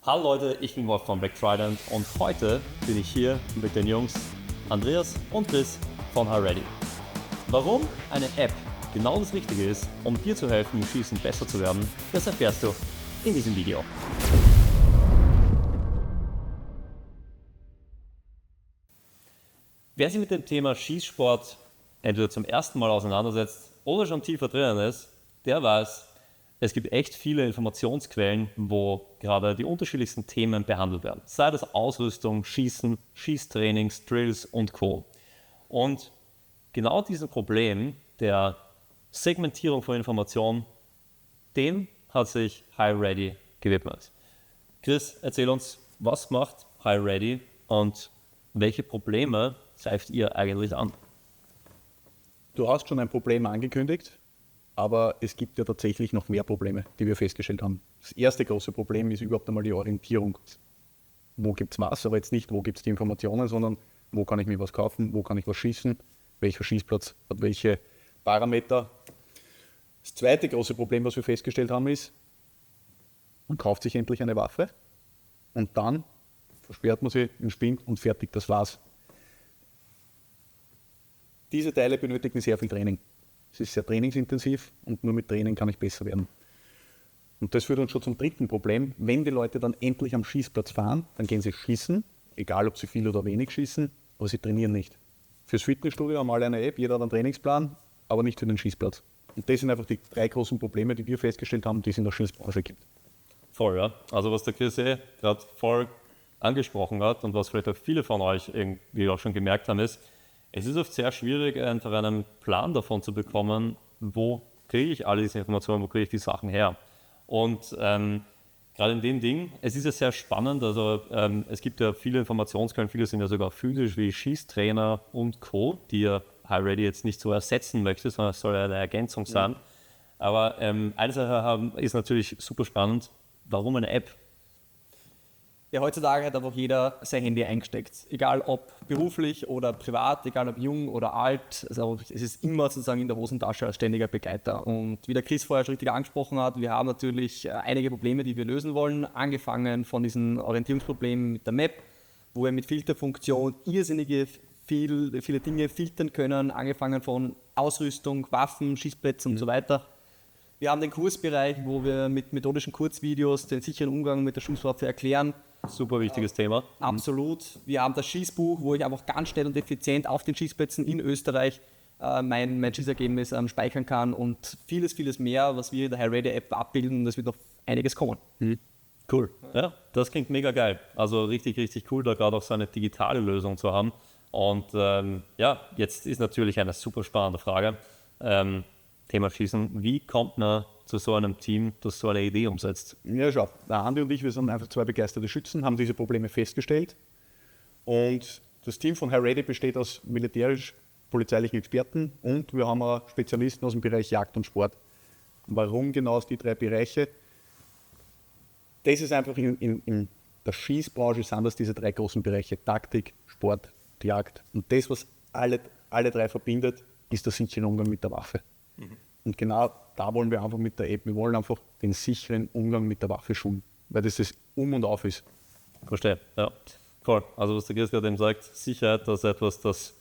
Hallo Leute, ich bin Wolf von Black Trident und heute bin ich hier mit den Jungs Andreas und Chris von HiReady. Warum eine App genau das Richtige ist, um dir zu helfen, im Schießen besser zu werden, das erfährst du in diesem Video. Wer sich mit dem Thema Schießsport entweder zum ersten Mal auseinandersetzt oder schon tiefer drinnen ist, der weiß, es gibt echt viele Informationsquellen, wo gerade die unterschiedlichsten Themen behandelt werden. Sei das Ausrüstung, Schießen, Schießtrainings, Drills und Co. Und genau diesem Problem der Segmentierung von Informationen, dem hat sich HiReady gewidmet. Chris, erzähl uns, was macht HiReady und welche Probleme greift ihr eigentlich an? Du hast schon ein Problem angekündigt, aber es gibt ja tatsächlich noch mehr Probleme, die wir festgestellt haben. Das erste große Problem ist überhaupt einmal die Orientierung. Wo gibt es was, aber jetzt nicht, wo gibt es die Informationen, sondern wo kann ich mir was kaufen, wo kann ich was schießen, welcher Schießplatz hat welche Parameter. Das zweite große Problem, was wir festgestellt haben, ist, man kauft sich endlich eine Waffe und dann versperrt man sie im Spind und fertig, das war's. Diese Teile benötigen sehr viel Training. Es ist sehr trainingsintensiv und nur mit Training kann ich besser werden. Und das führt uns schon zum dritten Problem. Wenn die Leute dann endlich am Schießplatz fahren, dann gehen sie schießen, egal ob sie viel oder wenig schießen, aber sie trainieren nicht. Fürs Fitnessstudio haben alle eine App, jeder hat einen Trainingsplan, aber nicht für den Schießplatz. Und das sind einfach die drei großen Probleme, die wir festgestellt haben, die es in der Schießbranche gibt. Voll, ja. Also was der Chris gerade voll angesprochen hat und was vielleicht auch viele von euch irgendwie auch schon gemerkt haben, ist, es ist oft sehr schwierig, einfach einen Plan davon zu bekommen, wo kriege ich alle diese Informationen, wo kriege ich die Sachen her. Und gerade in dem Ding, es ist ja sehr spannend, also es gibt ja viele Informationsquellen, viele sind ja sogar physisch wie Schießtrainer und Co., die ja HiReady jetzt nicht so ersetzen möchte, sondern es soll ja eine Ergänzung sein. Ja. Aber eine Sache ist natürlich super spannend, warum eine App? Ja, heutzutage hat einfach jeder sein Handy eingesteckt. Egal ob beruflich oder privat, egal ob jung oder alt. Also es ist immer sozusagen in der Hosentasche als ständiger Begleiter. Und wie der Chris vorher schon richtig angesprochen hat, wir haben natürlich einige Probleme, die wir lösen wollen. Angefangen von diesen Orientierungsproblemen mit der Map, wo wir mit Filterfunktion irrsinnige viele Dinge filtern können. Angefangen von Ausrüstung, Waffen, Schießplätzen und so weiter. Wir haben den Kursbereich, wo wir mit methodischen Kurzvideos den sicheren Umgang mit der Schusswaffe erklären. Super wichtiges Thema. Absolut. Wir haben das Schießbuch, wo ich einfach ganz schnell und effizient auf den Schießplätzen in Österreich mein Schießergebnis speichern kann und vieles mehr, was wir in der HiReady App abbilden, und es wird noch einiges kommen. Cool. Ja, das klingt mega geil. Also richtig cool, da gerade auch so eine digitale Lösung zu haben. Und ja, jetzt ist natürlich eine super spannende Frage. Thema Schießen. Wie kommt man zu so einem Team, das so eine Idee umsetzt? Ja, schau, der Andi und ich, wir sind einfach zwei begeisterte Schützen, haben diese Probleme festgestellt. Und das Team von HiReady besteht aus militärisch-polizeilichen Experten und wir haben auch Spezialisten aus dem Bereich Jagd und Sport. Warum genau aus die drei Bereiche? Das ist einfach in der Schießbranche sind das diese drei großen Bereiche: Taktik, Sport, Jagd. Und das, was alle drei verbindet, ist der sichere Umgang mit der Waffe. Und genau da wollen wir einfach mit der App, wir wollen einfach den sicheren Umgang mit der Waffe schulen, weil das Um und Auf ist. Verstehe, ja. Cool. Also was der Chris gerade eben sagt, Sicherheit, das ist etwas, das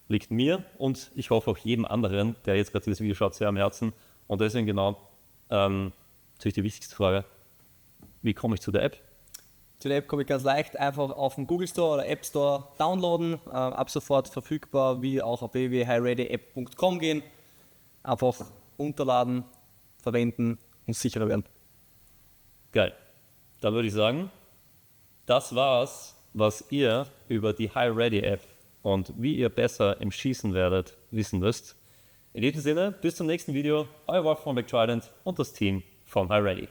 liegt mir und ich hoffe auch jedem anderen, der jetzt gerade dieses Video schaut, sehr am Herzen. Und deswegen genau natürlich die wichtigste Frage, wie komme ich zu der App? Zu der App komme ich ganz leicht, einfach auf dem Google Store oder App Store downloaden, ab sofort verfügbar, wie auch auf www.hireadyapp.com gehen. Einfach runterladen, verwenden und sicherer werden. Geil. Dann würde ich sagen, das war's, was ihr über die HiReady App und wie ihr besser im Schießen werdet, wissen müsst. In diesem Sinne, bis zum nächsten Video, euer Wolf von Black Trident und das Team von HiReady.